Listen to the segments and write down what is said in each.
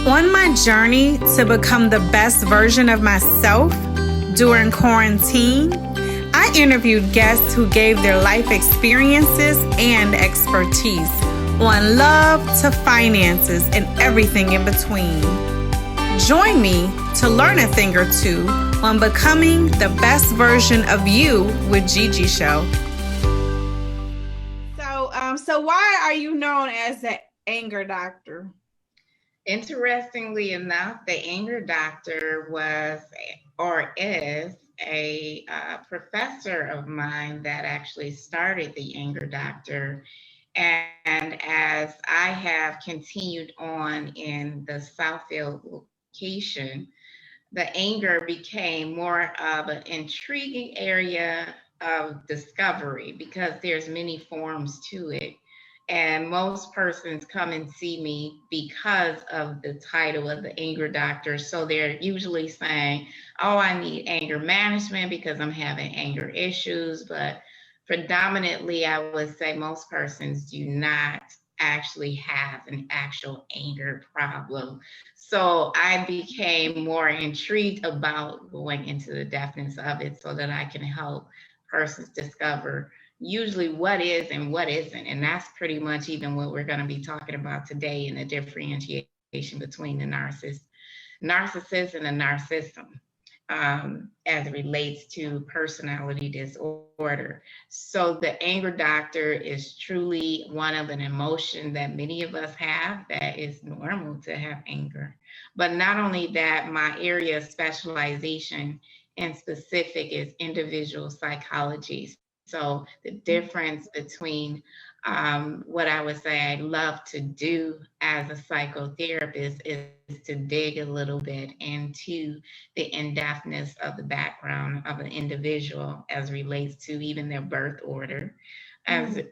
On my journey to become the best version of myself during quarantine, I interviewed guests who gave their life experiences and expertise on love to finances and everything in between. Join me to learn a thing or two on becoming the best version of you with Gigi Show. So why are you known as the anger doctor? Interestingly enough, the anger doctor was or is a professor of mine that actually started the anger doctor. And as I have continued on in the Southfield location, the anger became more of an intriguing area of discovery because there's many forms to it. And most persons come and see me because of the title of the anger doctor. So they're usually saying, oh, I need anger management because I'm having anger issues. But predominantly, I would say most persons do not actually have an actual anger problem. So I became more intrigued about going into the depthness of it so that I can help persons discover usually what is and what isn't. And that's pretty much even what we're going to be talking about today in the differentiation between the narcissist and the narcissism as it relates to personality disorder. So the anger doctor is truly one of an emotion that many of us have that is normal to have anger. But not only that, my area of specialization in specific is individual psychology. So the difference between what I would say I love to do as a psychotherapist is to dig a little bit into the in-depthness of the background of an individual as relates to even their birth order, as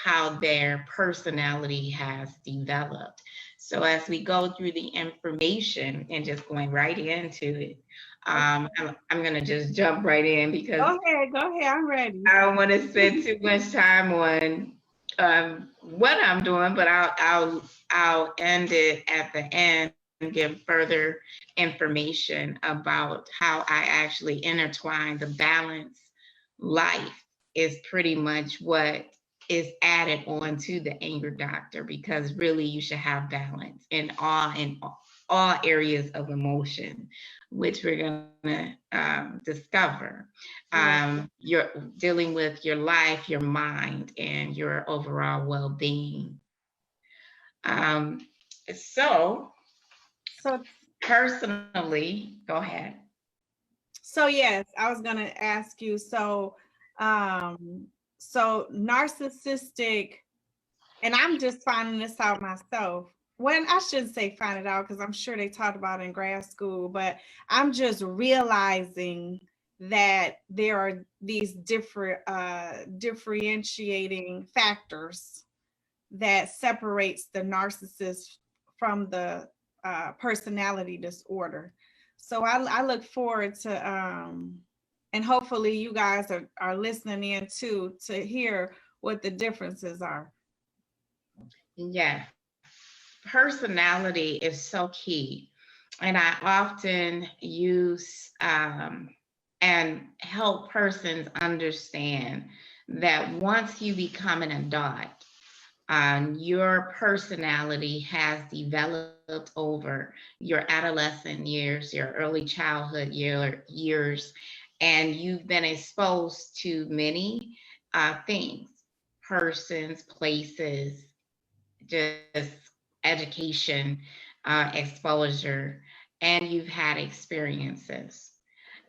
how their personality has developed. So as we go through the information and just going right into it, I'm going to just jump right in because Go ahead, I'm ready. I don't want to spend too much time on what I'm doing, but I'll end it at the end and give further information about how I actually intertwine the balance. Life is pretty much what is added on to the anger doctor, because really you should have balance in all areas of emotion, which we're going to discover. You're dealing with your life, your mind, and your overall well-being. So personally, go ahead. So yes, I was going to ask you. So narcissistic, and I'm just finding this out myself. When I shouldn't say find it out because I'm sure they talked about it in grad school, but I'm just realizing that there are these different differentiating factors that separates the narcissist from the personality disorder. So I look forward to and hopefully you guys are listening in too to hear what the differences are. Yeah. Personality is so key. And I often use and help persons understand that once you become an adult, your personality has developed over your adolescent years, your early childhood years, and you've been exposed to many things, persons, places, just education, exposure, and you've had experiences.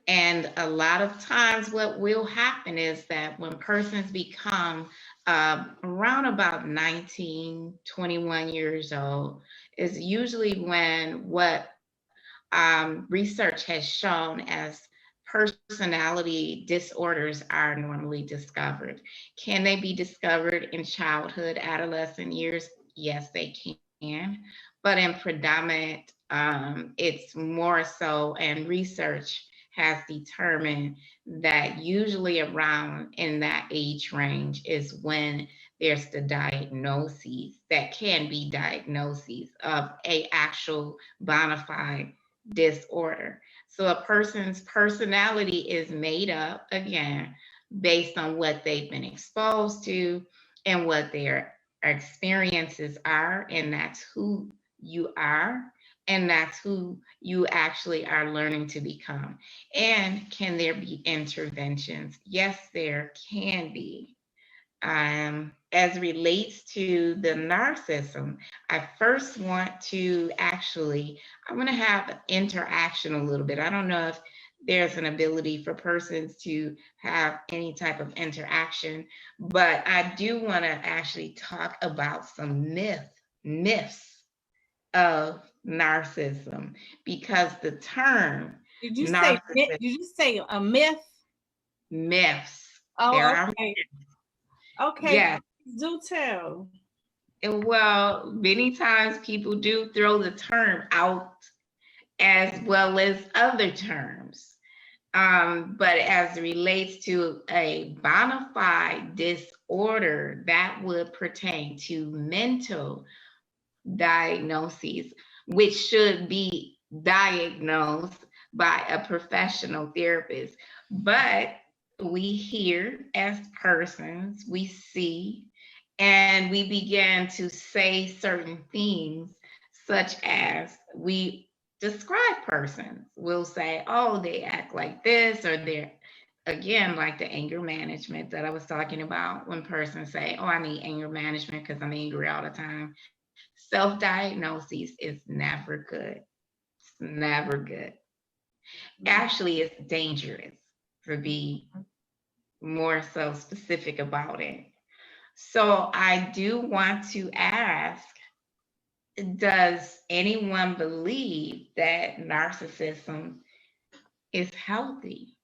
And a lot of times what will happen is that when persons become around about 19, 21 years old is usually when what research has shown as personality disorders are normally discovered. Can they be discovered in childhood, adolescent years? Yes, they can. But in predominant, it's more so, and research has determined that usually around in that age range is when there's the diagnoses that can be diagnoses of a actual bona fide disorder. So a person's personality is made up, again, based on what they've been exposed to and what their experiences are, and that's who you are, and that's who you actually are learning to become. And can there be interventions? Yes, there can be. As relates to the narcissism, I first want to actually, I want to have interaction a little bit. I don't know if there's an ability for persons to have any type of interaction, but I do want to actually talk about some myths of narcissism, because the term Did you say a myth? Myths. Oh, okay. Okay, yes. Do tell. Well, many times people do throw the term out as well as other terms. But as it relates to a bona fide disorder, that would pertain to mental diagnoses, which should be diagnosed by a professional therapist. But we hear as persons, we see, and we begin to say certain things, such as we describe persons. We'll say, oh, they act like this, or they're, again, like the anger management that I was talking about, when persons say, oh, I need anger management because I'm angry all the time. Self-diagnosis is never good. It's never good. Actually, it's dangerous, for being more so specific about it. So I do want to ask, does anyone believe that narcissism is healthy?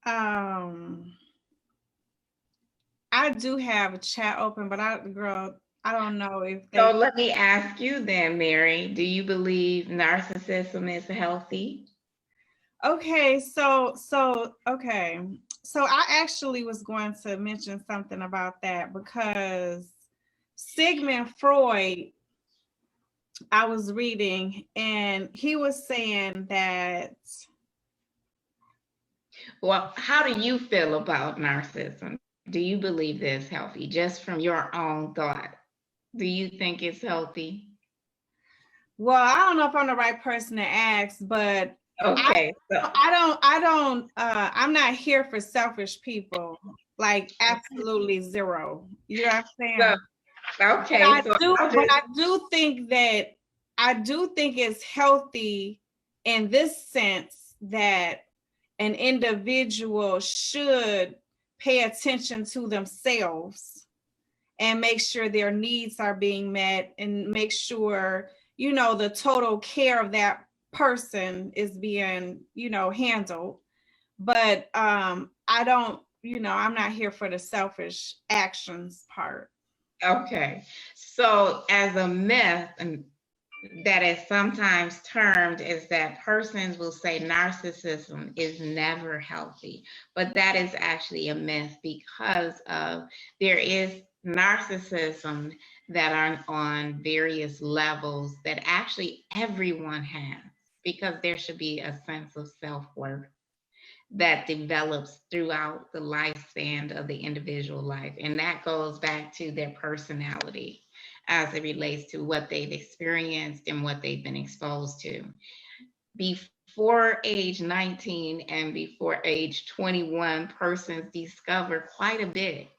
I do have a chat open, but I don't know if So let me ask you then, Mary, do you believe narcissism is healthy? Okay, so I actually was going to mention something about that, because Sigmund Freud, I was reading, and he was saying that. Well, how do you feel about narcissism? Do you believe that it's healthy, just from your own thought? Do you think it's healthy? Well, I don't know if I'm the right person to ask, but okay. I'm not here for selfish people, like absolutely zero. You know what I'm saying? Okay. But I do think it's healthy in this sense, that an individual should pay attention to themselves and make sure their needs are being met, and make sure, the total care of that person is being, handled. But I don't, I'm not here for the selfish actions part. Okay. So as a myth, and that is sometimes termed, is that persons will say narcissism is never healthy, but that is actually a myth, because there is narcissism that are on various levels that actually everyone has, because there should be a sense of self-worth that develops throughout the lifespan of the individual life. And that goes back to their personality as it relates to what they've experienced and what they've been exposed to. Before age 19 and before age 21, persons discover quite a bit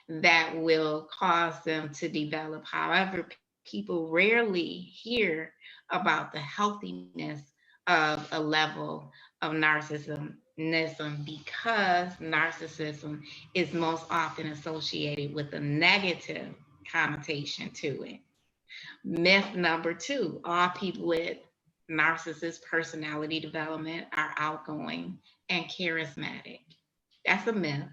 that will cause them to develop. However, people rarely hear about the healthiness of a level of narcissism, because narcissism is most often associated with a negative connotation to it. Myth number 2, all people with narcissist personality development are outgoing and charismatic. That's a myth,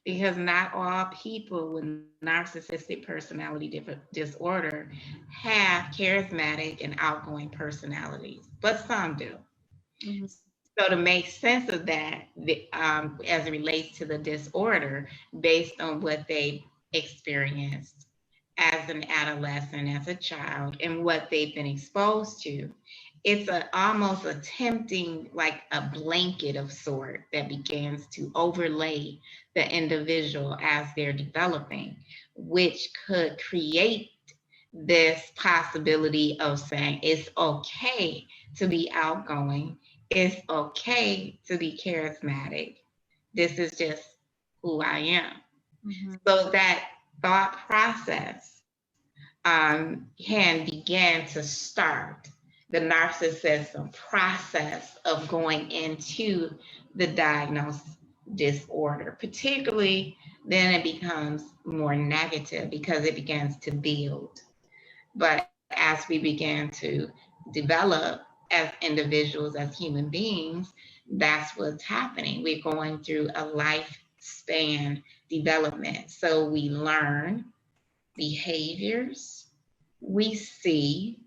because not all people with narcissistic personality disorder have charismatic and outgoing personalities, but some do. Mm-hmm. So to make sense of that, as it relates to the disorder, based on what they experienced as an adolescent, as a child, and what they've been exposed to, it's almost a tempting, like a blanket of sort that begins to overlay the individual as they're developing, which could create this possibility of saying it's okay to be outgoing, it's okay to be charismatic. This is just who I am. Mm-hmm. So that thought process can begin to start the narcissism process of going into the diagnosed disorder. Particularly, then it becomes more negative because it begins to build. But as we begin to develop as individuals, as human beings, that's what's happening. We're going through a lifespan development. So we learn behaviors, we see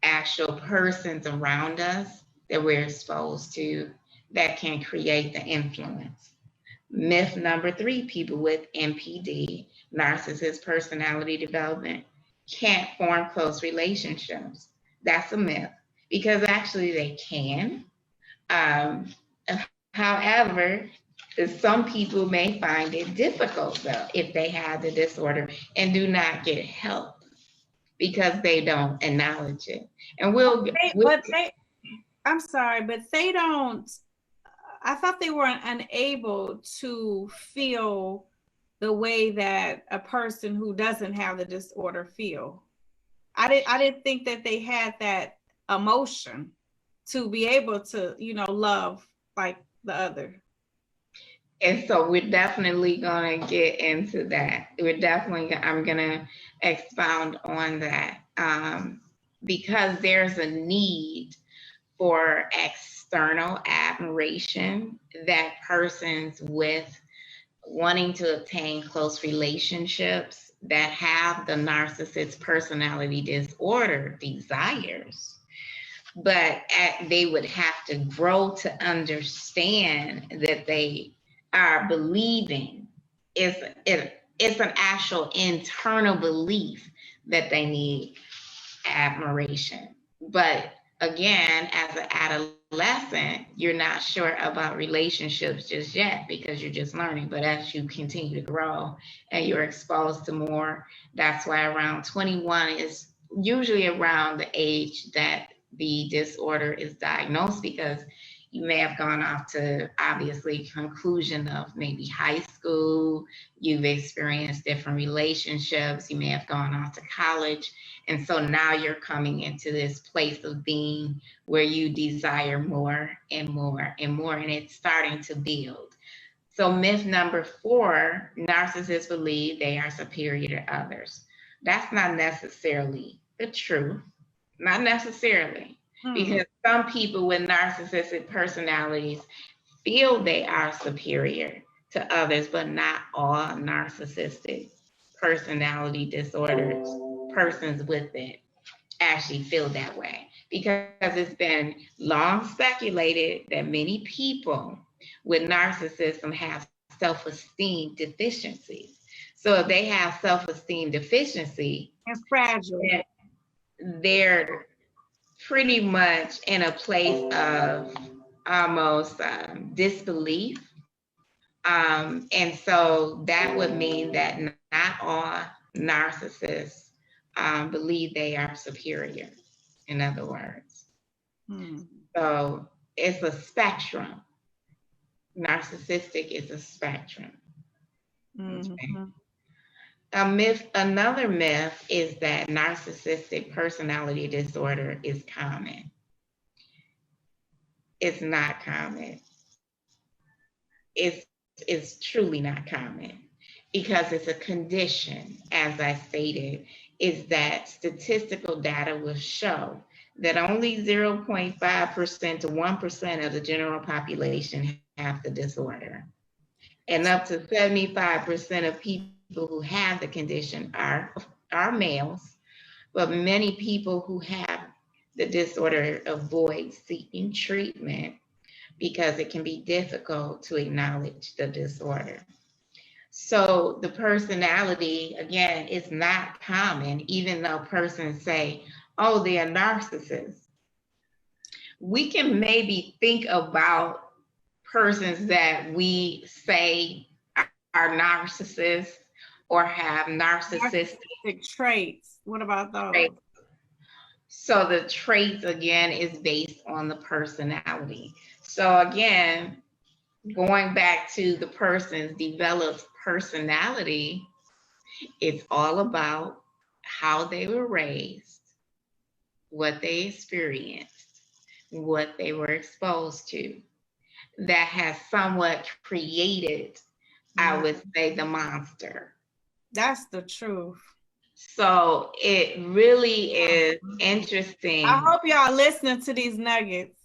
actual persons around us that we're exposed to that can create the influence. Myth number 3, people with NPD, Narcissist Personality Development, can't form close relationships. That's a myth, because actually they can. However, some people may find it difficult, though, if they have the disorder and do not get help because they don't acknowledge it. And I'm sorry, but they don't. I thought they were unable to feel the way that a person who doesn't have the disorder feel. I didn't think that they had that emotion to be able to, love like the other. And so we're definitely going to get into that. I'm going to expound on that because there's a need for external admiration that persons with wanting to obtain close relationships that have the narcissist personality disorder desires. But they would have to grow to understand that they are believing it's an actual internal belief that they need admiration. But again, as an adolescent, you're not sure about relationships just yet because you're just learning. But as you continue to grow and you're exposed to more, that's why around 21 is usually around the age that the disorder is diagnosed, because you may have gone off to obviously conclusion of maybe high school, you've experienced different relationships, you may have gone off to college. And so now you're coming into this place of being where you desire more and more and more, and it's starting to build. So myth number 4, narcissists believe they are superior to others. That's not necessarily the truth, not necessarily. Because some people with narcissistic personalities feel they are superior to others, but not all narcissistic personality disorders, persons with it, actually feel that way. Because it's been long speculated that many people with narcissism have self-esteem deficiencies. So if they have self-esteem deficiency, and fragile, they're pretty much in a place of almost disbelief. And so that would mean that not all narcissists believe they are superior, in other words. So it's a spectrum. Narcissistic is a spectrum. Okay. Another myth is that narcissistic personality disorder is common. It's not common. It's truly not common, because it's a condition, as I stated, is that statistical data will show that only 0.5% to 1% of the general population have the disorder. And up to 75% of people who have the condition are males, but many people who have the disorder avoid seeking treatment because it can be difficult to acknowledge the disorder. So the personality, again, is not common, even though persons say, oh, they're narcissists. We can maybe think about persons that we say are narcissists or have narcissistic traits. What about those? Traits. So the traits, again, is based on the personality. So again, going back to the person's developed personality, it's all about how they were raised, what they experienced, what they were exposed to, that has somewhat created, I would say, the monster. That's the truth. So it really is interesting. I hope y'all listening to these nuggets.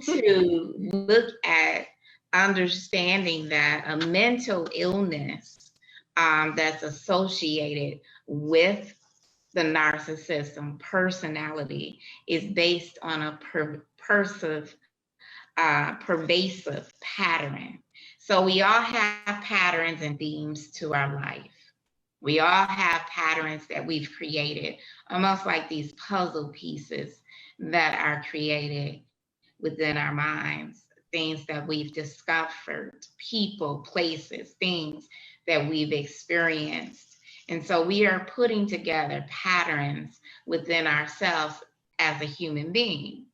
To look at understanding that a mental illness that's associated with the narcissism personality is based on a pervasive pattern. So we all have patterns and themes to our life. We all have patterns that we've created, almost like these puzzle pieces that are created within our minds, things that we've discovered, people, places, things that we've experienced. And so we are putting together patterns within ourselves as a human being.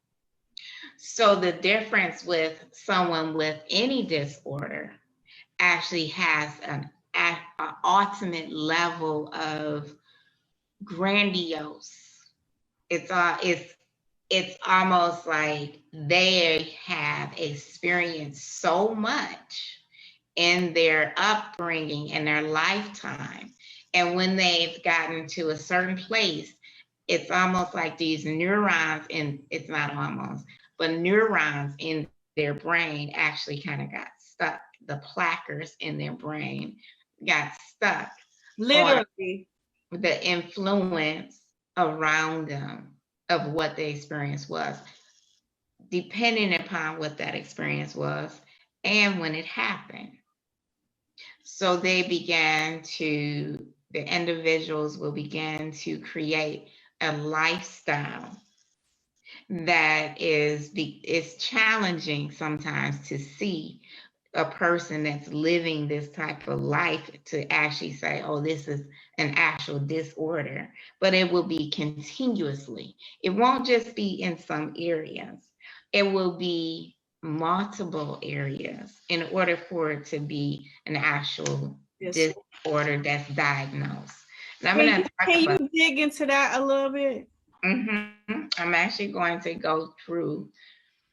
So the difference with someone with any disorder actually has an ultimate level of grandiose. It's almost like they have experienced so much in their upbringing and their lifetime. And when they've gotten to a certain place, it's almost like these neurons, and it's not almost, but neurons in their brain actually kind of got stuck. The placards in their brain got stuck. Literally. The influence around them of what the experience was, depending upon what that experience was and when it happened. So the individuals will begin to create a lifestyle that is challenging sometimes to see a person that's living this type of life to actually say, oh, this is an actual disorder, but it will be continuously. It won't just be in some areas. It will be multiple areas in order for it to be an actual disorder that's diagnosed. Now, can you dig into that a little bit? I'm actually going to go through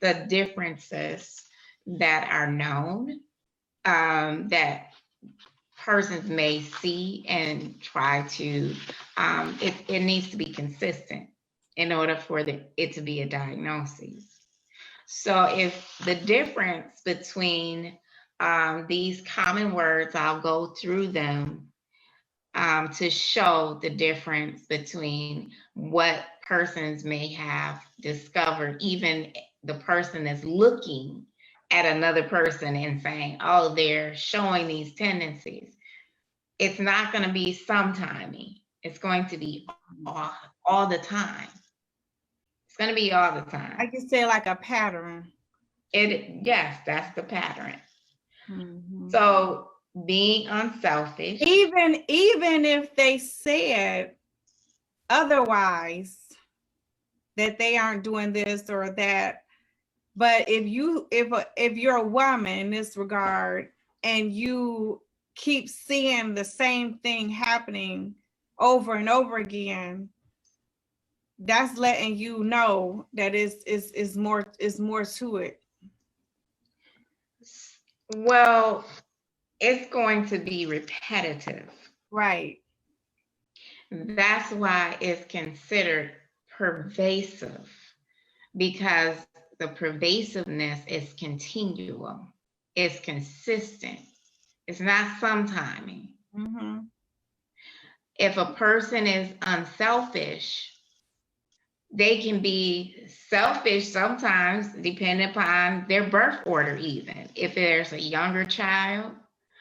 the differences that are known, that persons may see and try to, it needs to be consistent in order for it to be a diagnosis. So if the difference between these common words, I'll go through them to show the difference between what persons may have discovered, even the person that's looking at another person and saying, oh, they're showing these tendencies. It's not going to be sometimey. It's going to be all the time. It's going to be all the time. I can say like a pattern. Yes, that's the pattern. So being unselfish. Even if they said otherwise, that they aren't doing this or that, but if you're a woman in this regard and you keep seeing the same thing happening over and over again, that's letting you know that is more to it. Well, it's going to be repetitive. Right. That's why it's considered pervasive, because the pervasiveness is continual. It's consistent. It's not sometiming. If a person is unselfish, They can be selfish sometimes, depending upon their birth order, even. If there's a younger child,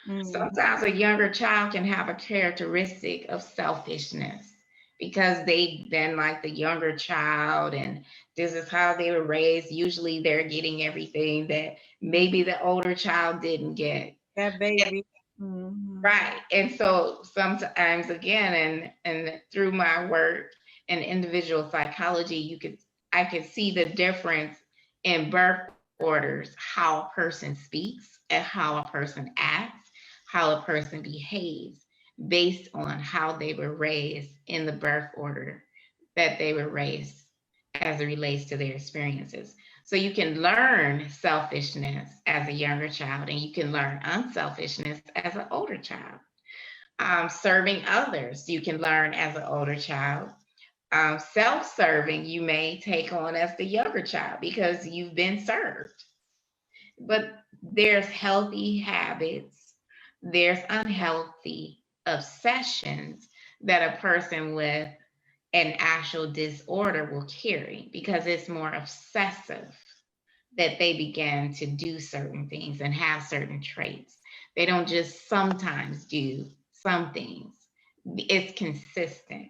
sometimes a younger child can have a characteristic of selfishness because they've been like the younger child and this is how they were raised. Usually they're getting everything that maybe the older child didn't get. That baby. Right. And so sometimes again, and through my work in individual psychology, I could see the difference in birth orders, how a person speaks and how a person acts, how a person behaves based on how they were raised in the birth order that they were raised as it relates to their experiences. So you can learn selfishness as a younger child, and you can learn unselfishness as an older child. Serving others, you can learn as an older child. Self-serving, you may take on as the younger child because you've been served. But there's healthy habits, there's unhealthy obsessions that a person with an actual disorder will carry because it's more obsessive that they begin to do certain things and have certain traits. They don't just sometimes do some things. It's consistent.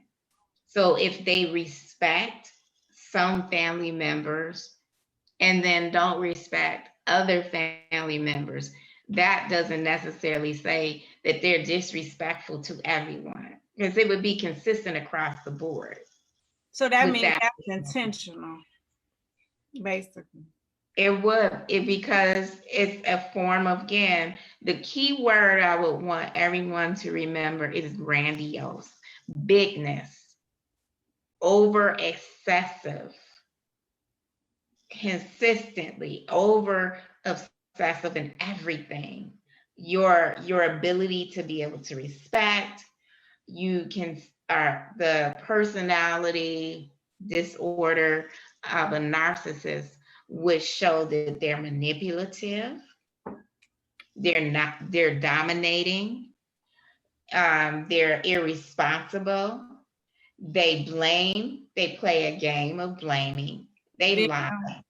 So if they respect some family members and then don't respect other family members, that doesn't necessarily say that they're disrespectful to everyone, because it would be consistent across the board. So that means that's intentional, basically. It would, because it's a form of, again, the key word I would want everyone to remember is grandiose, bigness, over excessive, consistently over obsessive in everything. Your ability to be able to respect, you can, the personality disorder of a narcissist would show that they're manipulative, they're dominating, they're irresponsible, they blame, they play a game of blaming, they lie.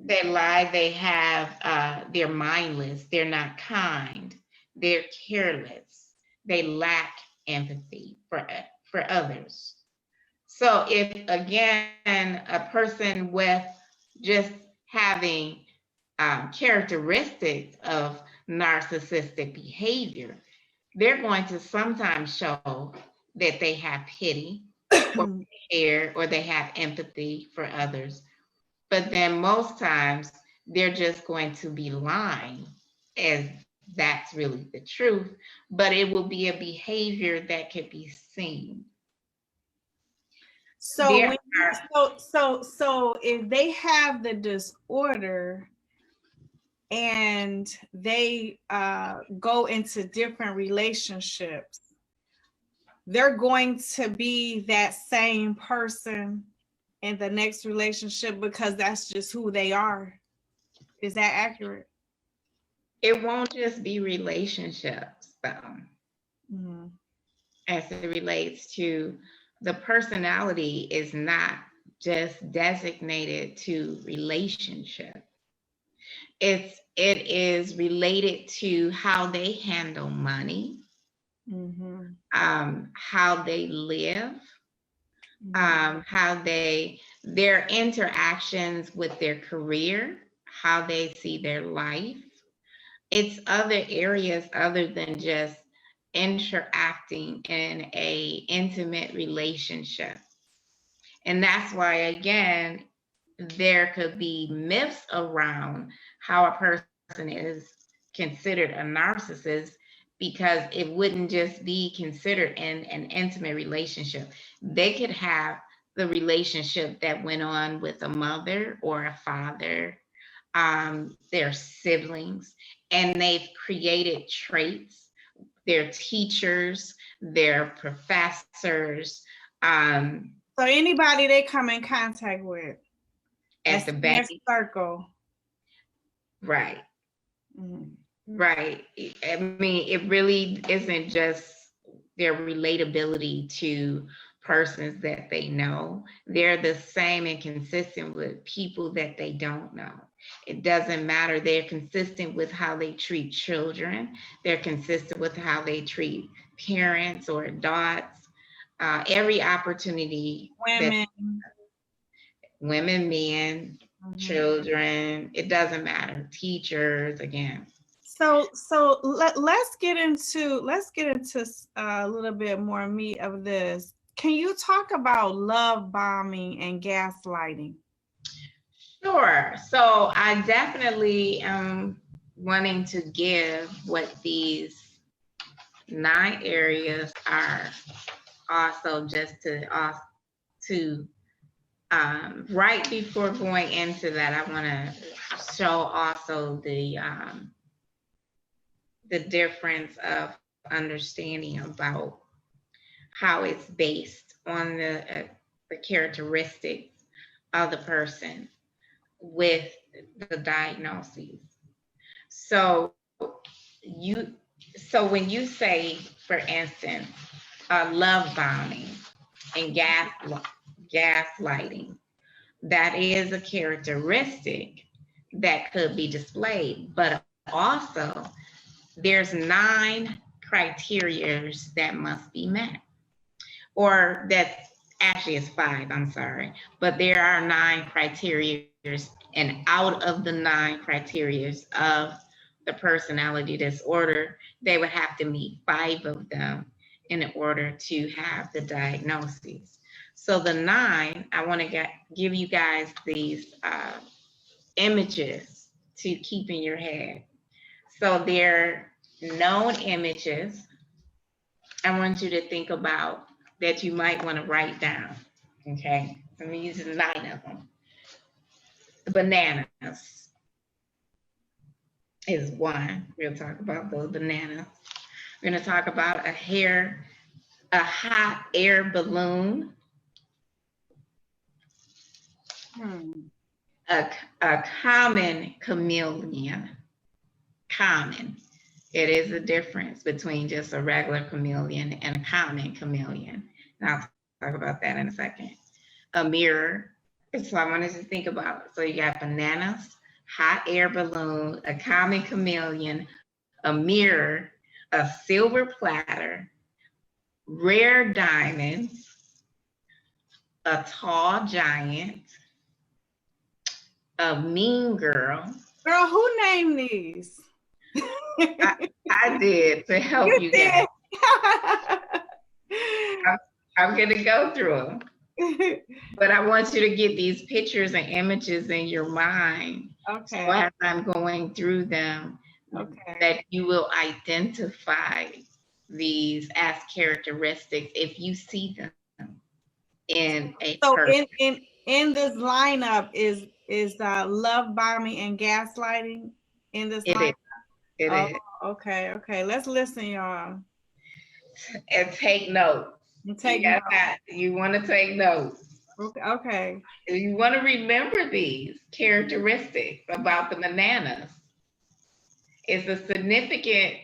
They lie, they have, they're mindless, they're not kind, they're careless, they lack empathy for others. So if, again, a person with just having characteristics of narcissistic behavior, they're going to sometimes show that they have pity or care or they have empathy for others. But then most times they're just going to be lying as that's really the truth, but it will be a behavior that could be seen. So if they have the disorder and they go into different relationships, they're going to be that same person in the next relationship because that's just who they are. Is that accurate? It won't just be relationships, though. As it relates to the personality is not just designated to relationship. It is related to how they handle money, how they live, how their interactions with their career, how they see their life. It's other areas other than just interacting in a intimate relationship. And that's why, again, there could be myths around how a person is considered a narcissist, because it wouldn't just be considered in an intimate relationship. They could have the relationship that went on with a mother or a father, their siblings, and they've created traits, their teachers, their professors. So anybody they come in contact with at the back circle. Right. Right. I mean, it really isn't just their relatability to persons that they know. They're the same and consistent with people that they don't know. It doesn't matter. They're consistent with how they treat children. They're consistent with how they treat parents or adults. Every opportunity. Women, men, children, it doesn't matter. Teachers, again. So let's get into a little bit more meat of this. Can you talk about love bombing and gaslighting? Sure. So I definitely am wanting to give what these 9 areas are. Also, just to right before going into that, I want to show also the difference of understanding about how it's based on the characteristics of the person with the diagnoses. So when you say, for instance, love bombing and gaslighting, that is a characteristic that could be displayed, but also there's 9 criteria that must be met, or that actually is 5, I'm sorry, but there are 9 criteria, and out of the 9 criteria of the personality disorder, they would have to meet 5 of them in order to have the diagnosis. So the 9, I want to give you guys these images to keep in your head. So they're known images I want you to think about that you might want to write down. Okay, I'm using 9 of them. Bananas is one. We'll talk about those bananas. We're going to talk about a hot air balloon, a common chameleon. Common. It is a difference between just a regular chameleon and a common chameleon. And I'll talk about that in a second. A mirror. So I wanted to think about it. So you got bananas, hot air balloon, a common chameleon, a mirror, a silver platter, rare diamonds, a tall giant, a mean girl. Girl, who named these? I did, to help you guys. I'm going to go through them. But I want you to get these pictures and images in your mind. Okay. So as I'm going through them, that you will identify these as characteristics if you see them in a person. in this lineup is love bombing and gaslighting in this lineup? It is. Okay. Let's listen, y'all. And take notes. You want to take notes. Okay. You want to remember these characteristics about the bananas. It's a significant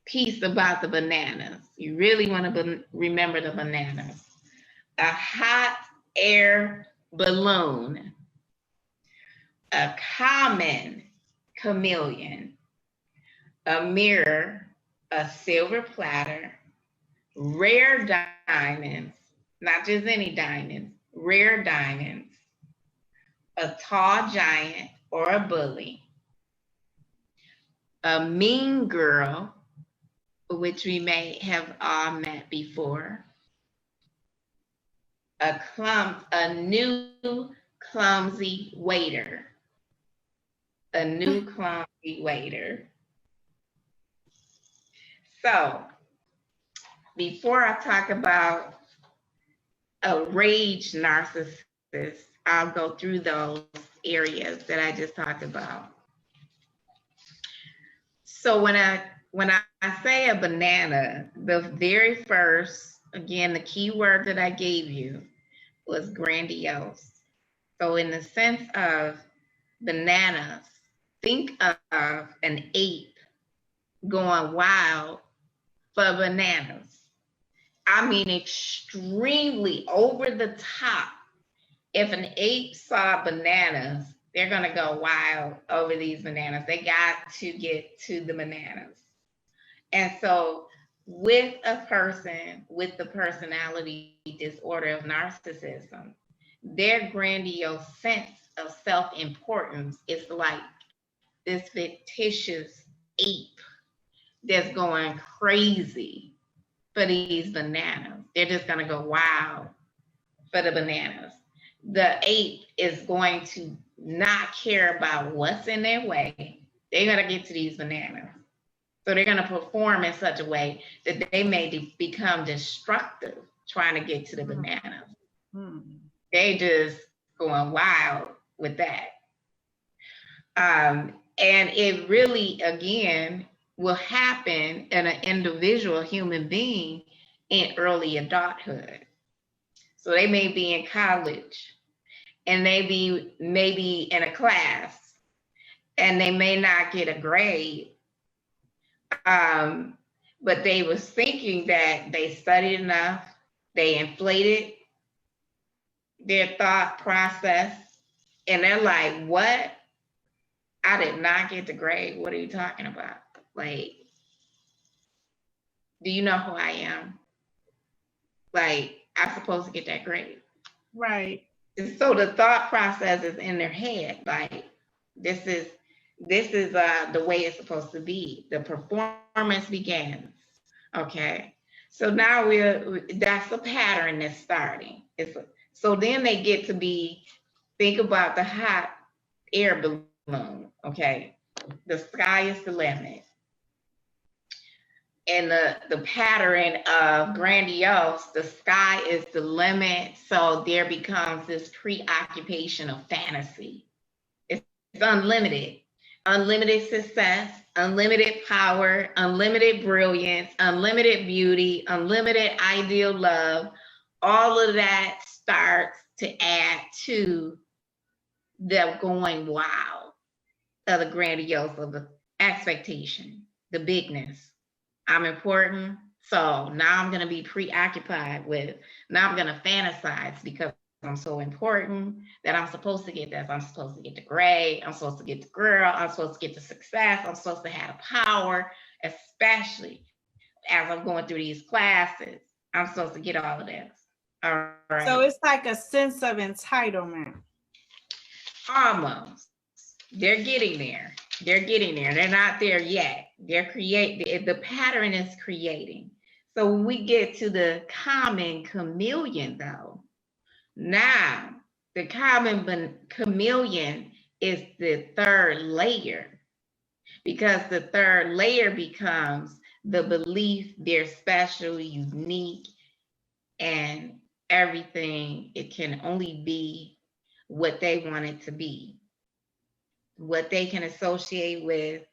piece about the bananas. You really want to remember the bananas. A hot air balloon, a common chameleon, a mirror, a silver platter, rare diamonds, not just any diamonds, rare diamonds, a tall giant or a bully, a mean girl, which we may have all met before, a new clumsy waiter, a new clumsy waiter. So, before I talk about a rage narcissist, I'll go through those areas that I just talked about. So when I say a banana, the very first, again, the key word that I gave you was grandiose. So in the sense of bananas, think of an ape going wild for bananas. I mean, extremely over the top. If an ape saw bananas, they're going to go wild over these bananas. They got to get to the bananas. And so with a person with the personality disorder of narcissism, their grandiose sense of self-importance is like this fictitious ape that's going crazy for these bananas. They're just going to go wild for the bananas. The ape is going to not care about what's in their way. They're going to get to these bananas. So they're going to perform in such a way that they may become destructive trying to get to the bananas. They just going wild with that. And it really, again, will happen in an individual human being in early adulthood. So they may be in college and they maybe in a class and they may not get a grade. But they was thinking that they studied enough, they inflated their thought process, and they're like, what? I did not get the grade. What are you talking about? Like, do you know who I am? Like, I'm supposed to get that grade. Right. And so the thought process is in their head, like, this is the way it's supposed to be. The performance begins. Okay. So now that's the pattern that's starting. So then they get to think about the hot air balloon. Okay. The sky is the limit. And the pattern of grandiose, the sky is the limit. So there becomes this preoccupation of fantasy. It's unlimited. Unlimited success, unlimited power, unlimited brilliance, unlimited beauty, unlimited ideal love. All of that starts to add to the going wild of the grandiose, of the expectation, the bigness. I'm important, so now I'm going to be preoccupied with, now I'm going to fantasize because I'm so important that I'm supposed to get this. I'm supposed to get the grade. I'm supposed to get the girl. I'm supposed to get the success. I'm supposed to have power, especially as I'm going through these classes. I'm supposed to get all of this. All right. So it's like a sense of entitlement. Almost. They're getting there. They're getting there. They're not there yet. The pattern is creating. So when we get to the common chameleon, though, now, the common chameleon is the third layer, because the third layer becomes the belief they're special, unique, and everything. It can only be what they want it to be, what they can associate with,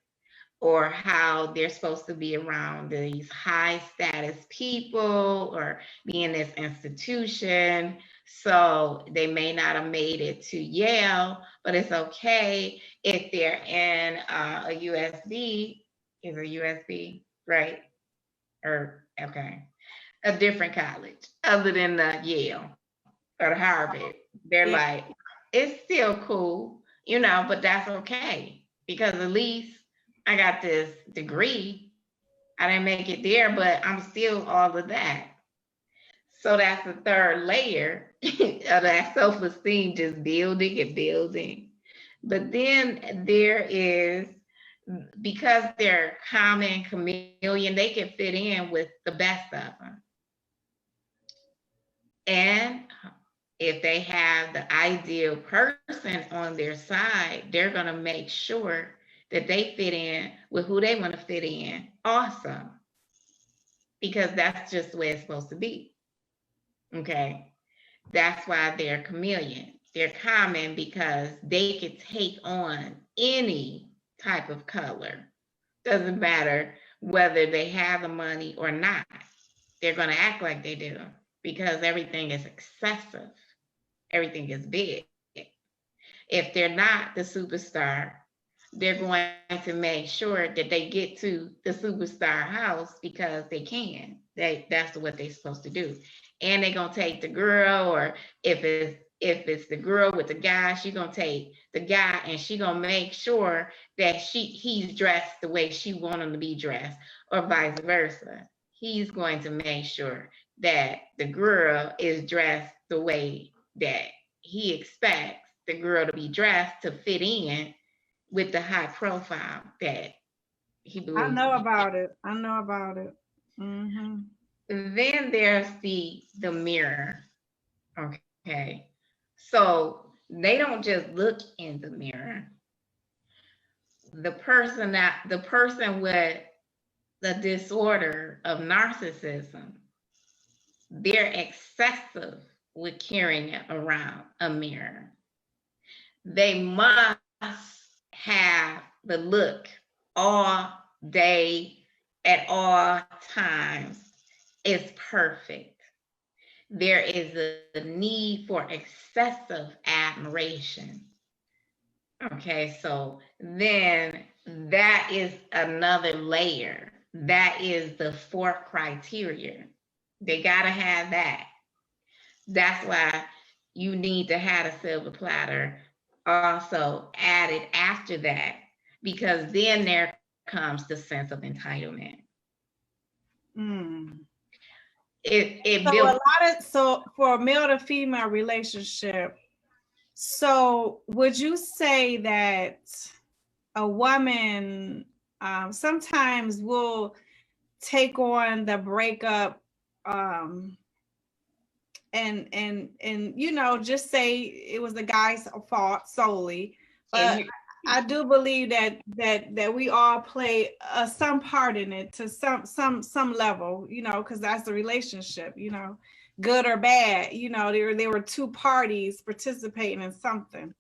or how they're supposed to be around these high status people or be in this institution. So they may not have made it to Yale, but it's okay if they're in a USB, is a USB, right? Or, okay, a different college other than the Yale or Harvard. They're like, it's still cool, but that's okay, because at least I got this degree. I didn't make it there, but I'm still all of that. So that's the third layer of that self-esteem, just building and building. But then there is, because they're common chameleon, they can fit in with the best of them. And if they have the ideal person on their side, they're going to make sure that they fit in with who they want to fit in. Awesome. Because that's just the way it's supposed to be. Okay. That's why they're chameleon. They're common because they could take on any type of color. Doesn't matter whether they have the money or not. They're going to act like they do because everything is excessive. Everything is big. If they're not the superstar, they're going to make sure that they get to the superstar house because they can. That's what they're supposed to do. And they're gonna take the girl, or if it's the girl with the guy, she's gonna take the guy and she gonna make sure that he's dressed the way she want him to be dressed, or vice versa. He's going to make sure that the girl is dressed the way that he expects the girl to be dressed to fit in with the high profile that he believes. I know about it. I know about it. Mm-hmm. Then there's the mirror. Okay. So they don't just look in the mirror. The person with the disorder of narcissism, they're excessive with carrying around a mirror. They must have the look all day, at all times. Is perfect. There is a need for excessive admiration. Okay, so then that is another layer. That is the fourth criteria. They gotta have that. That's why you need to have a silver platter also added after that, because then there comes the sense of entitlement. So for a male to female relationship, so would you say that a woman sometimes will take on the breakup and you know, just say it was the guy's fault solely, but I do believe that we all play some part in it to some level, you know, because that's the relationship, you know, good or bad, you know, there were two parties participating in something.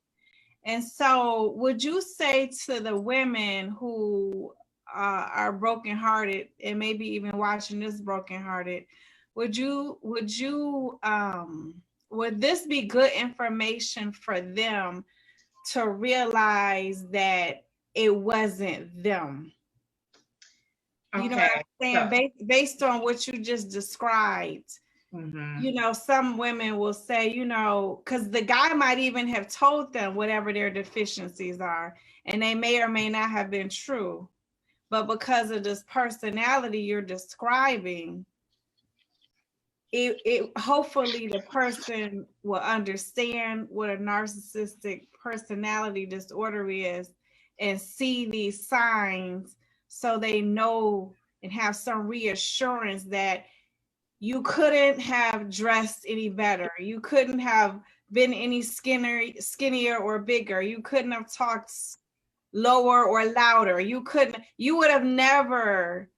And so would you say to the women who are brokenhearted and maybe even watching this brokenhearted, would this be good information for them to realize that it wasn't them? Okay. You know what I'm saying? Based on what you just described, you know, some women will say, you know, because the guy might even have told them whatever their deficiencies are, and they may or may not have been true. But because of this personality you're describing, it hopefully the person will understand what a narcissistic personality disorder is and see these signs, so they know and have some reassurance that you couldn't have dressed any better, you couldn't have been any skinnier or bigger, you couldn't have talked lower or louder, you would have never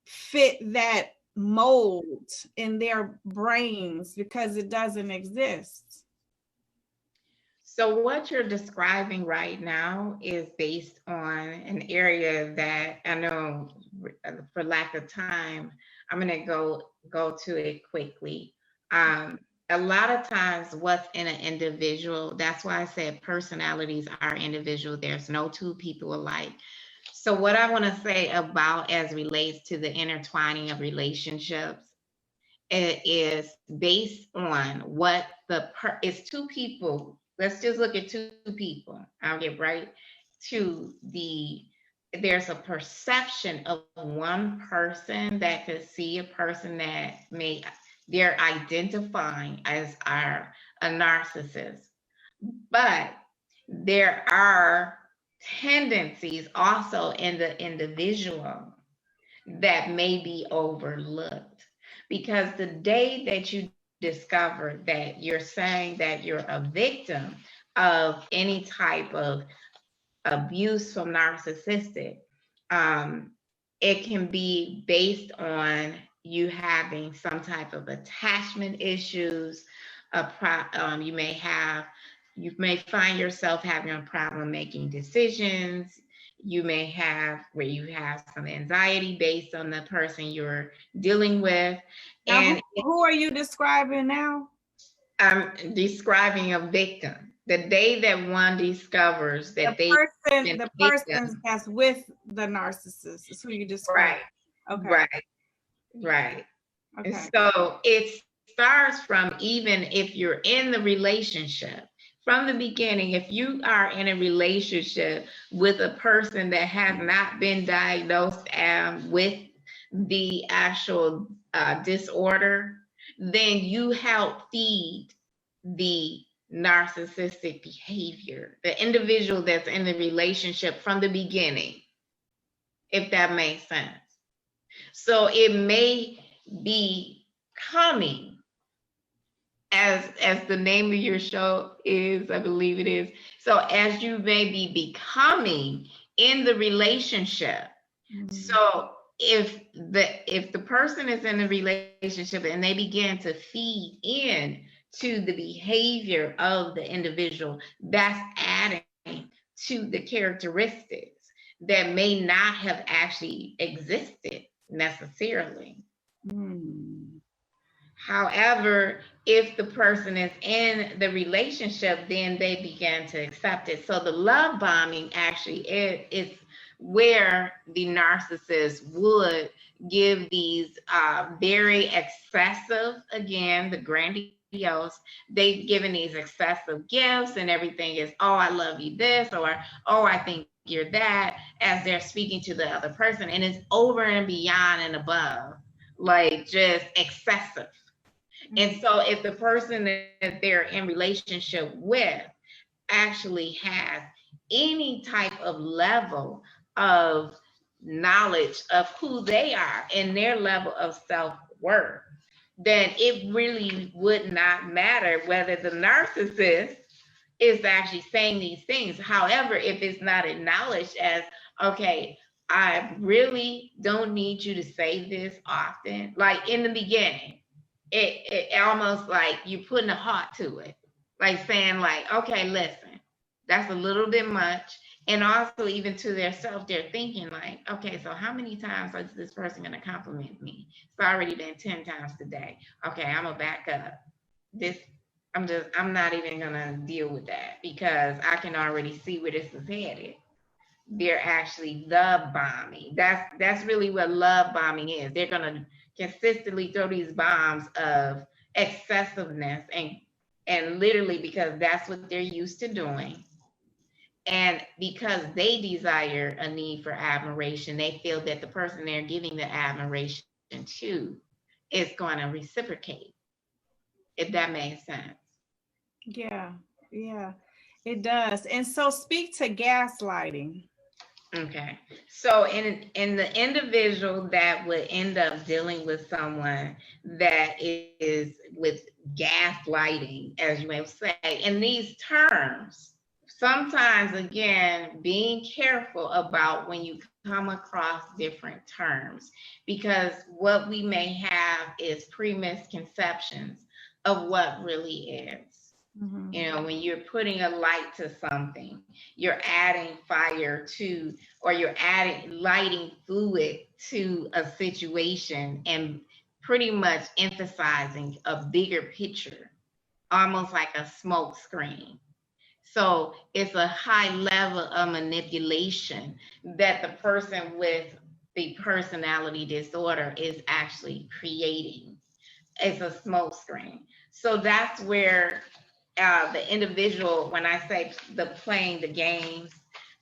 fit that mold in their brains because it doesn't exist. So what you're describing right now is based on an area that I know, for lack of time, I'm going to go to it quickly. A lot of times what's in an individual, that's why I said personalities are individual. There's no two people alike. So what I want to say about as relates to the intertwining of relationships, it is based on what it's two people. Let's just look at two people. I'll get right to there's a perception of one person that could see a person that they're identifying as a narcissist. But there are tendencies also in the individual that may be overlooked, because the day that you discover that you're saying that you're a victim of any type of abuse from narcissistic, it can be based on you having some type of attachment issues. You may find yourself having a problem making decisions. You may have where you have some anxiety based on the person you're dealing with. Now, and who are you describing now? I'm describing a victim. The day that one discovers that the person that's with the narcissist is who you describe. Right. Okay. Right. Right. And Okay. so it starts from, even if you're in the relationship, from the beginning, if you are in a relationship with a person that has not been diagnosed with the actual disorder, then you help feed the narcissistic behavior, the individual that's in the relationship from the beginning, if that makes sense. So it may be coming, as the name of your show is, I believe it is. So as you may be becoming in the relationship. So if the person is in a relationship and they begin to feed in to the behavior of the individual, that's adding to the characteristics that may not have actually existed necessarily. However, if the person is in the relationship, then they begin to accept it. So the love bombing actually is where the narcissist would give these very excessive, again, the grandiose, they've given these excessive gifts, and everything is, oh, I love you this, or, oh, I think you're that, as they're speaking to the other person. And it's over and beyond and above, like just excessive. And so if the person that they're in relationship with actually has any type of level of knowledge of who they are and their level of self-worth, then it really would not matter whether the narcissist is actually saying these things. However, if it's not acknowledged as, okay, I really don't need you to say this often, like in the beginning, it almost like you putting a heart to it, like saying like, okay, listen, that's a little bit much. And also even to their self, they're thinking like, okay, so how many times is this person gonna compliment me? It's already been 10 times today. Okay, I'm gonna back up. This, I'm not even gonna deal with that because I can already see where this is headed. They're actually love bombing. That's really what love bombing is. They're gonna consistently throw these bombs of excessiveness and literally because that's what they're used to doing. And because they desire a need for admiration, they feel that the person they're giving the admiration to is going to reciprocate, if that makes sense. Yeah, it does. And so speak to gaslighting. Okay. So in the individual that would end up dealing with someone that is with gaslighting, as you may say, in these terms, sometimes again, being careful about when you come across different terms, because what we may have is premisconceptions of what really is. You know, when you're putting a light to something, you're adding fire to, or you're adding lighting fluid to a situation and pretty much emphasizing a bigger picture, almost like a smoke screen. So it's a high level of manipulation that the person with the personality disorder is actually creating. It's a smoke screen. So that's where the individual, when I say the playing the games,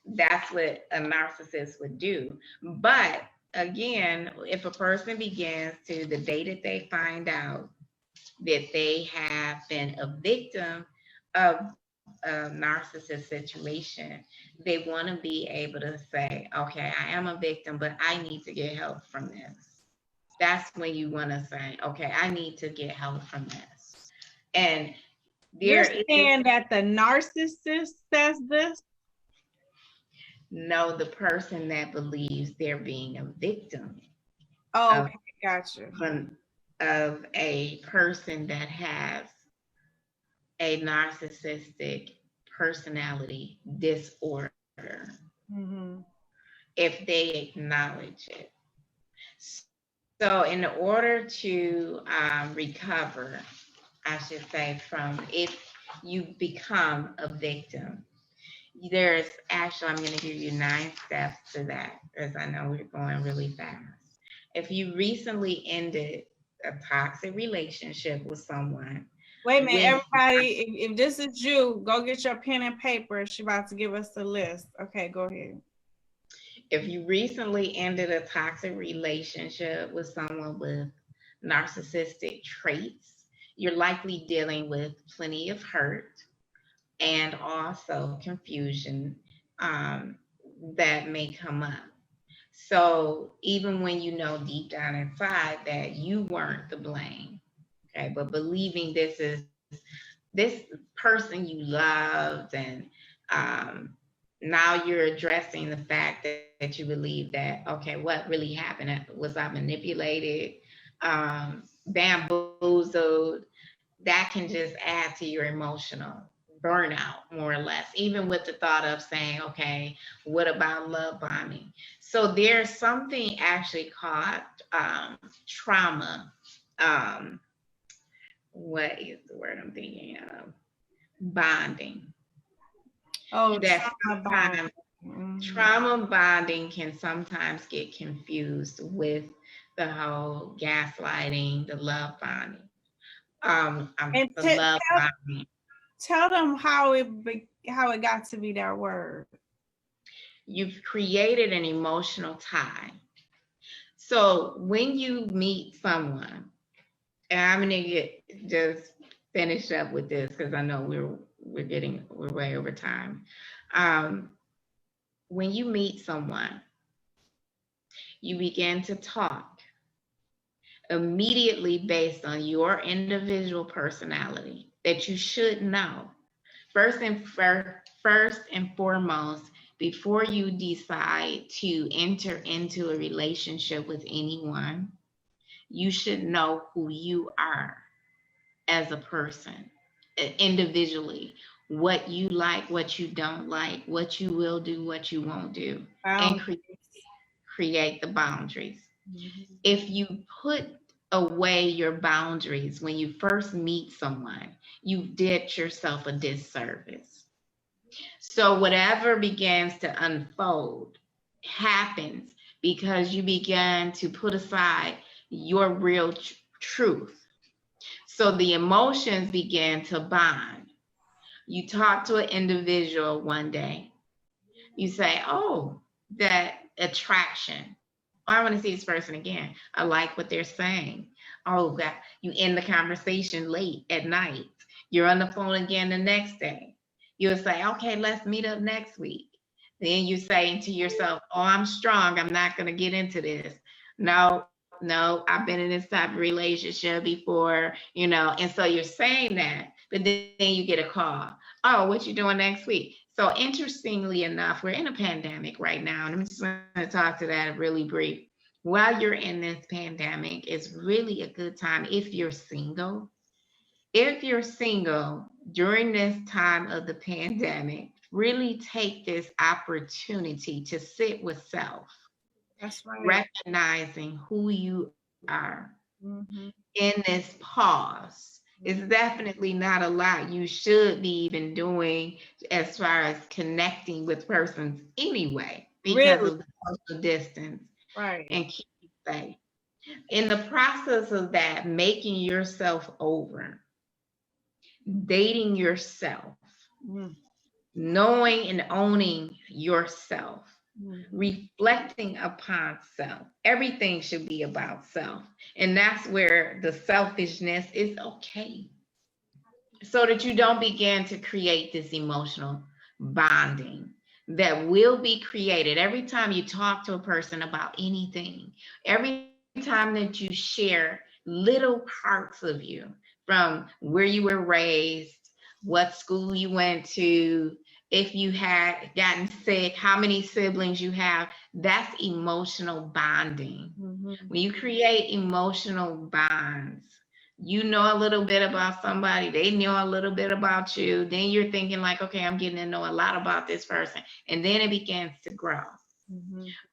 that's what a narcissist would do. But again, if a person begins to, the day that they find out that they have been a victim of a narcissist situation, they want to be able to say, okay, I am a victim, but I need to get help from this. That's when you want to say, okay, I need to get help from this. And you're saying that the narcissist says this? No, the person that believes they're being a victim. Oh, okay, gotcha. Of a person that has a narcissistic personality disorder, if they acknowledge it. So in order to recover, I should say, from if you become a victim, there's actually, I'm going to give you 9 steps to that, because I know we're going really fast. If you recently ended a toxic relationship with someone, Wait a minute, with everybody, if this is you, go get your pen and paper. She's about to give us the list. Okay, go ahead. if you recently ended a toxic relationship with someone with narcissistic traits, you're likely dealing with plenty of hurt and also confusion that may come up. So even when you know deep down inside that you weren't to blame, okay, but believing this person you loved, and now you're addressing the fact that you believe that, okay, what really happened? Was I manipulated, bamboozled? That can just add to your emotional burnout, more or less, even with the thought of saying, okay, what about love bombing? So there's something actually called trauma. What is the word I'm thinking of? Bonding. Oh, That trauma sometimes bonding. trauma bonding can sometimes get confused with the whole gaslighting, the love bonding. And The love bonding. tell them how it got to be that word. You've created an emotional tie. So when you meet someone, and I'm gonna just finish up with this because I know we're way over time. When you meet someone, you begin to talk immediately based on your individual personality that you should know. First and foremost, before you decide to enter into a relationship with anyone, you should know who you are as a person, individually, what you like, what you don't like, what you will do, what you won't do, and create the boundaries. Mm-hmm. If you put away your boundaries when you first meet someone, you did yourself a disservice. So whatever begins to unfold happens because you began to put aside your real truth. So the emotions began to bond. You talk to an individual one day, you say, oh, that attraction. Oh, I want to see this person again. I like what they're saying. Oh, God. You end the conversation late at night. You're on the phone again the next day. You'll say, okay, let's meet up next week. Then you say to yourself, oh, I'm strong. I'm not going to get into this. No, I've been in this type of relationship before, and so you're saying that, but then you get a call. Oh, what you doing next week? So interestingly enough, we're in a pandemic right now, and I'm just going to talk to that really brief. While you're in this pandemic, it's really a good time if you're single. If you're single during this time of the pandemic, really take this opportunity to sit with self. That's right. Recognizing who you are in this pause. It's definitely not a lot you should be even doing as far as connecting with persons anyway, because of the social distance, right, and keep safe. In the process of that, making yourself over, dating yourself, knowing and owning yourself, reflecting upon self. Everything should be about self. And that's where the selfishness is okay. So that you don't begin to create this emotional bonding that will be created every time you talk to a person about anything, every time that you share little parts of you, from where you were raised, what school you went to, if you had gotten sick, how many siblings you have. That's emotional bonding. When you create emotional bonds, you know a little bit about somebody, they know a little bit about you, then you're thinking like, okay, I'm getting to know a lot about this person, and then it begins to grow.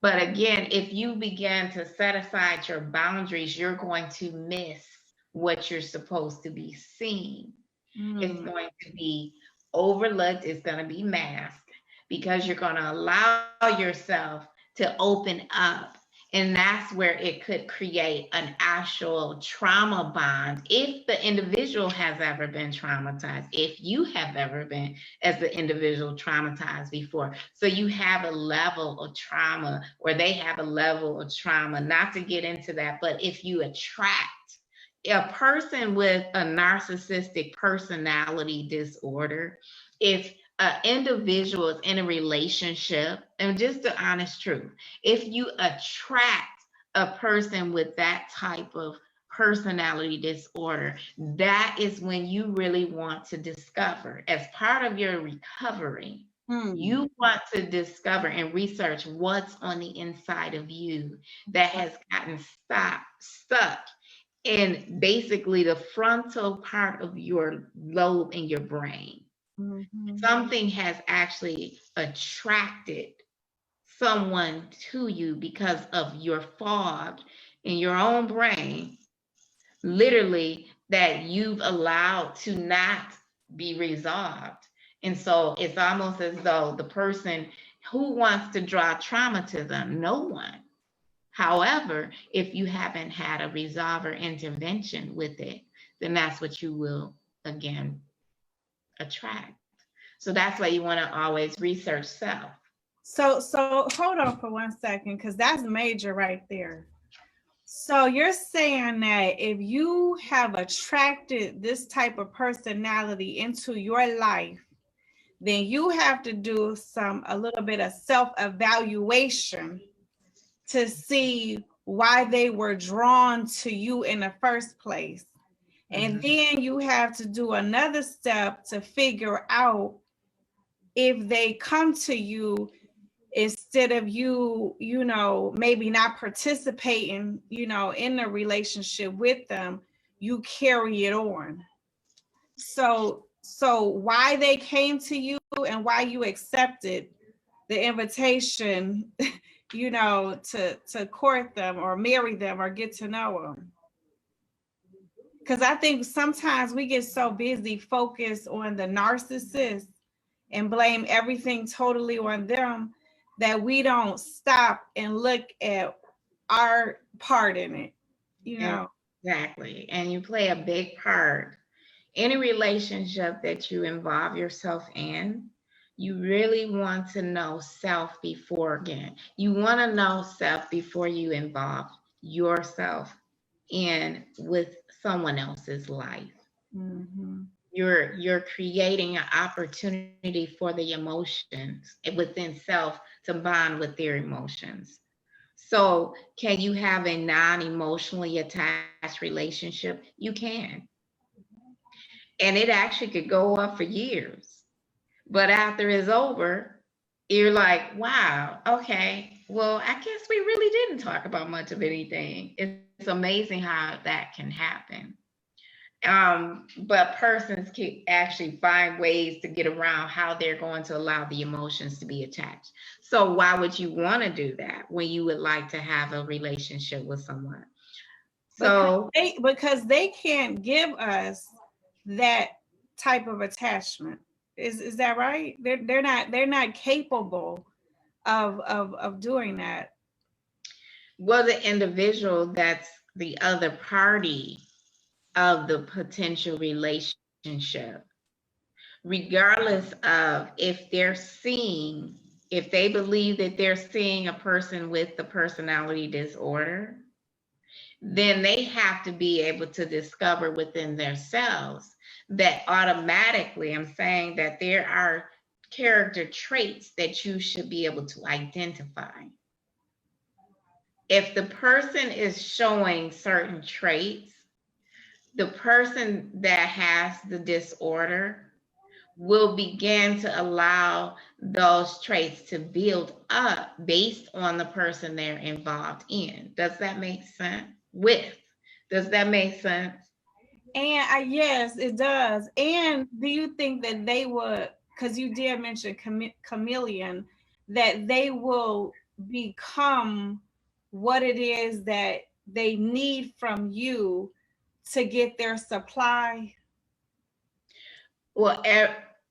But again, if you begin to set aside your boundaries, you're going to miss what you're supposed to be seeing. It's going to be overlooked. It's going to be masked because you're going to allow yourself to open up And that's where it could create an actual trauma bond if the individual has ever been traumatized, if you have ever been, as the individual, traumatized before. So you have a level of trauma, or they have a level of trauma, not to get into that, but if you attract a person with a narcissistic personality disorder, if an individual is in a relationship, and just the honest truth, if you attract a person with that type of personality disorder, that is when you really want to discover, as part of your recovery, you want to discover and research what's on the inside of you that has gotten stuck in basically the frontal part of your lobe in your brain. Something has actually attracted someone to you because of your fog in your own brain, literally, that you've allowed to not be resolved. And so it's almost as though the person who wants to draw trauma to them, no one. However, if you haven't had a resolver intervention with it, then that's what you will, again, attract. So that's why you want to always research self. So hold on for 1 second, because that's major right there. So you're saying that if you have attracted this type of personality into your life, then you have to do a little bit of self-evaluation to see why they were drawn to you in the first place. And then you have to do another step to figure out if they come to you, instead of you maybe not participating, in the relationship with them, you carry it on. So why they came to you and why you accepted the invitation, to court them or marry them or get to know them. Because I think sometimes we get so busy focused on the narcissist and blame everything totally on them that we don't stop and look at our part in it, Exactly. And you play a big part. Any relationship that you involve yourself in, you really want to know self before, again. You want to know self before you involve yourself in with someone else's life. You're creating an opportunity for the emotions within self to bond with their emotions. So can you have a non-emotionally attached relationship? You can. And it actually could go on for years. But after it's over, you're like, wow, okay, well, I guess we really didn't talk about much of anything. It's amazing how that can happen. But persons can actually find ways to get around how they're going to allow the emotions to be attached. So why would you want to do that when you would like to have a relationship with someone? So because they can't give us that type of attachment. Is that right? They're not capable of doing that. Well, the individual that's the other party of the potential relationship, regardless of if they believe that they're seeing a person with the personality disorder, then they have to be able to discover within themselves that automatically, I'm saying that there are character traits that you should be able to identify. If the person is showing certain traits, the person that has the disorder will begin to allow those traits to build up based on the person they're involved in. Does that make sense? Does that make sense? And yes, it does. And do you think that they would, because you did mention Chameleon, that they will become what it is that they need from you to get their supply? Well,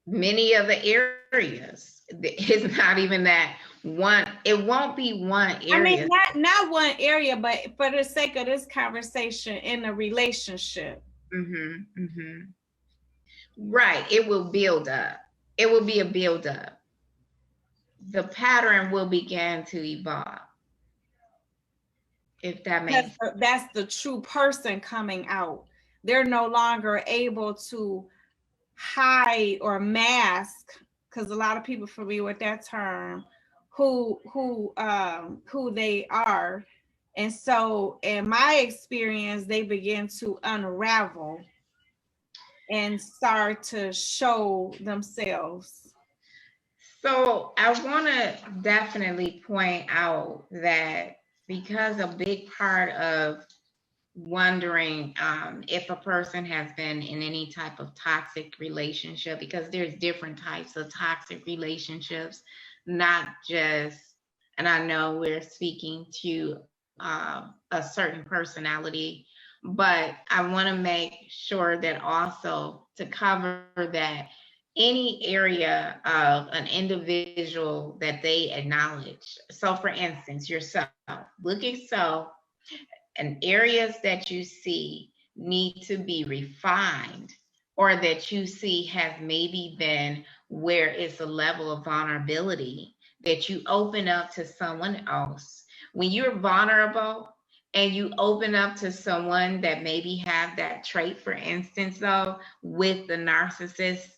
many of the areas. It's not even that one, it won't be one area. I mean, not one area, but for the sake of this conversation, in a relationship. Right. It will build up. It will be a build up. The pattern will begin to evolve. If that makes sense. That's the true person coming out. They're no longer able to hide or mask, because a lot of people familiar with that term, who they are. And so in my experience, they begin to unravel and start to show themselves. So I want to definitely point out that, because a big part of wondering if a person has been in any type of toxic relationship, because there's different types of toxic relationships, not just, and I know we're speaking to a certain personality, but I want to make sure that also to cover that any area of an individual that they acknowledge. So for instance, yourself, look at yourself, and areas that you see need to be refined, or that you see have maybe been where it's a level of vulnerability that you open up to someone else. When you're vulnerable and you open up to someone that maybe have that trait, for instance, though, with the narcissist,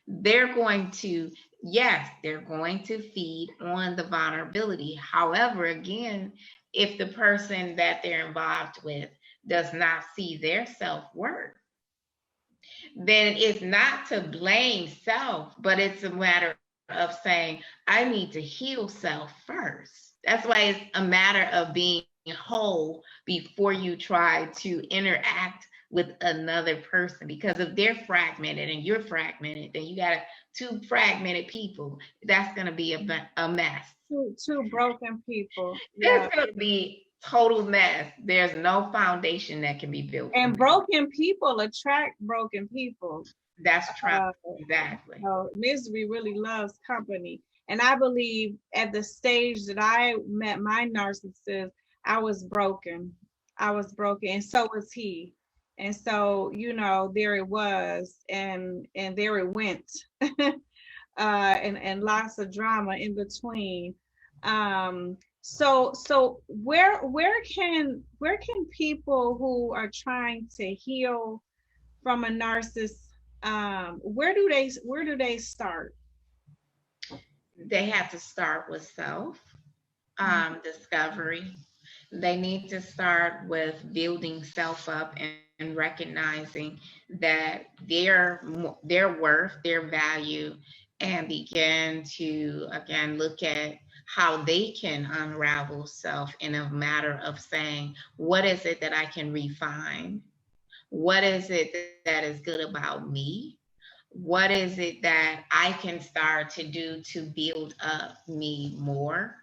they're going to, yes, they're going to feed on the vulnerability. However, again, if the person that they're involved with does not see their self-worth, then it's not to blame self, but it's a matter of saying, I need to heal self first. That's why it's a matter of being whole before you try to interact with another person. Because if they're fragmented and you're fragmented, then you got two fragmented people. That's going to be a mess. Two broken people. It's going to be total mess. There's no foundation that can be built. And broken people attract broken people. That's true. Exactly. Misery really loves company. And I believe at the stage that I met my narcissist, I was broken. And so was he. And so, there it was, and there it went. And lots of drama in between. So where can people who are trying to heal from a narcissist, where do they start? They have to start with self discovery. They need to start with building self up and recognizing that their worth, their value, and begin to, again, look at how they can unravel self in a matter of saying, what is it that I can refine? What is it that is good about me? What is it that I can start to do to build up me more?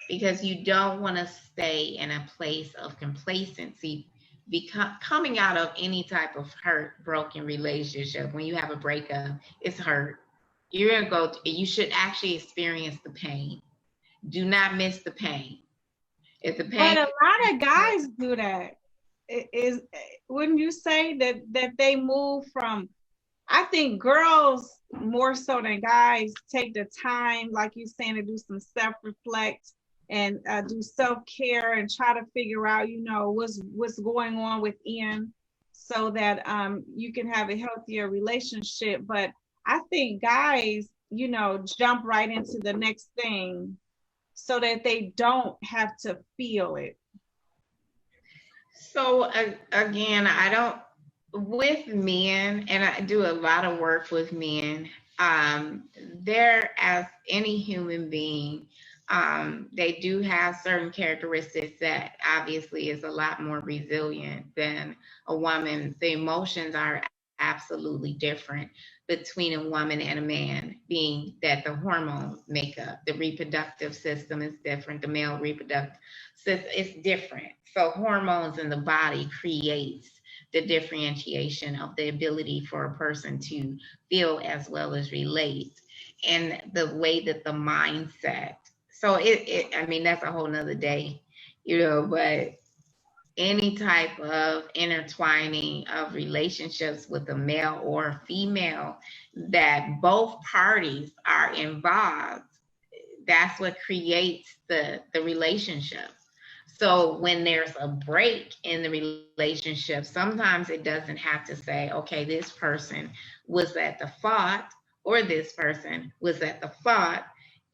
Because you don't want to stay in a place of complacency. Coming out of any type of hurt, broken relationship, when you have a breakup, it's hurt. You're going to go, you should actually experience the pain. Do not miss the pain. If the pain. But a lot of guys do that. Wouldn't you say that they move from, I think girls more so than guys take the time, like you're saying, to do some self-reflect and do self-care and try to figure out, what's going on within, so that you can have a healthier relationship. But I think guys, jump right into the next thing so that they don't have to feel it. So again, with men, and I do a lot of work with men, they're, as any human being, they do have certain characteristics that obviously is a lot more resilient than a woman. The emotions are absolutely different between a woman and a man, being that the hormone makeup, the reproductive system is different, the male reproductive system is different. So hormones in the body creates the differentiation of the ability for a person to feel as well as relate, and the way that the mindset. So I mean, that's a whole nother day, but any type of intertwining of relationships with a male or a female that both parties are involved, that's what creates the relationship. So when there's a break in the relationship, sometimes it doesn't have to say, okay, this person was at the fault or this person was at the fault.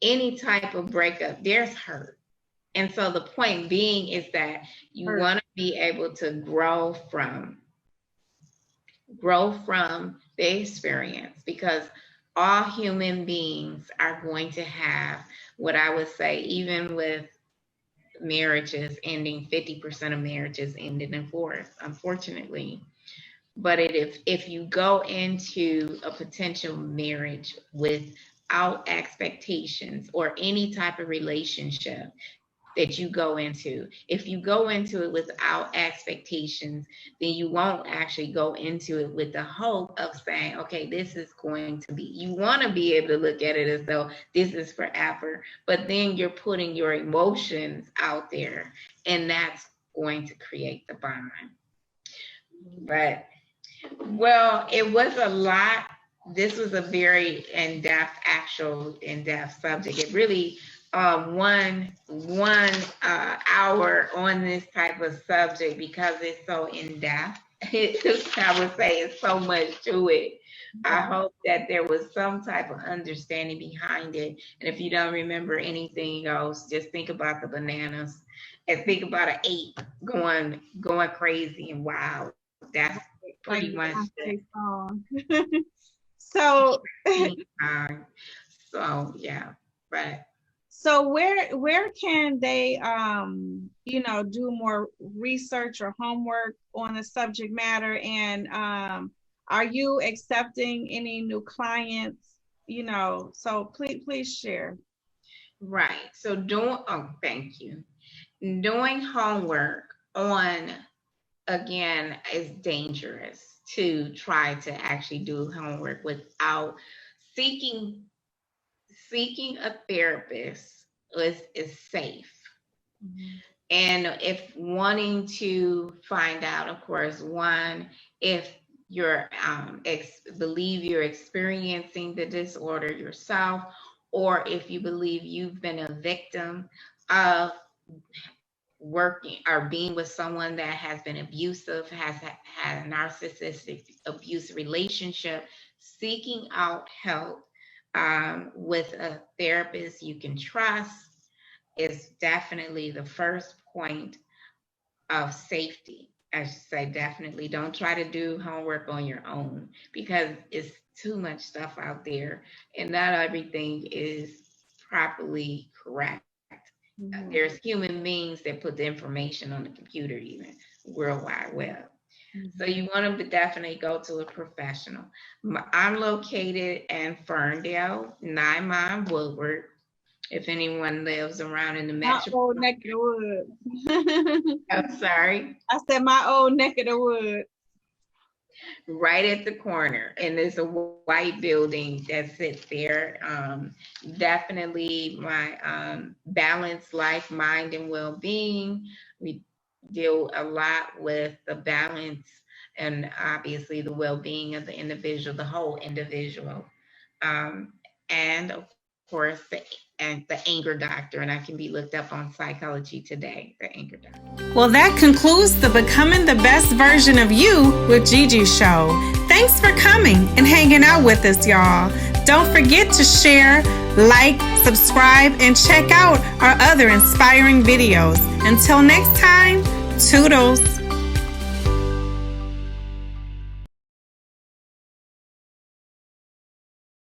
Any type of breakup, there's hurt. And so the point being is that you want to be able to grow from the experience, because all human beings are going to have what I would say, even with marriages ending, 50% of marriages end in divorce, unfortunately. But if you go into a potential marriage without expectations, or any type of relationship that you go into, if you go into it without expectations, then you won't actually go into it with the hope of saying, okay, this is going to be, you want to be able to look at it as though this is forever, but then you're putting your emotions out there, and that's going to create the bond. But, well, it was a lot. This was a very in-depth subject. It really, one hour on this type of subject, because it's so in-depth. I would say it's so much to it. I hope that there was some type of understanding behind it. And if you don't remember anything else, just think about the bananas and think about an ape going crazy and wild. That's pretty much it. So yeah, but. So where can they do more research or homework on the subject matter? And are you accepting any new clients? So please share. Right. So thank you. Doing homework on, again, is dangerous to try to actually do homework without seeking a therapist is safe. Mm-hmm. And if wanting to find out, of course, one, if you're believe you're experiencing the disorder yourself, or if you believe you've been a victim of working or being with someone that has been abusive, has had a narcissistic abuse relationship, seeking out help with a therapist you can trust is definitely the first point of safety. I should say, definitely don't try to do homework on your own, because it's too much stuff out there and not everything is properly correct. Mm-hmm. There's human beings that put the information on the computer, even World Wide Web. Mm-hmm. So you want to definitely go to a professional. I'm located in Ferndale, 9 Mile Woodward. If anyone lives around in the metro. My old neck of the woods. I'm sorry? I said my old neck of the woods. Right at the corner. And there's a white building that sits there. Definitely my balanced life, mind, and well-being. We deal a lot with the balance and obviously the well-being of the individual, the whole individual. And of course, the anger doctor, and I can be looked up on Psychology Today, the anger doctor. Well, that concludes the Becoming the Best Version of You with Gigi show. Thanks for coming and hanging out with us, y'all. Don't forget to share, like, subscribe, and check out our other inspiring videos. Until next time, toodles.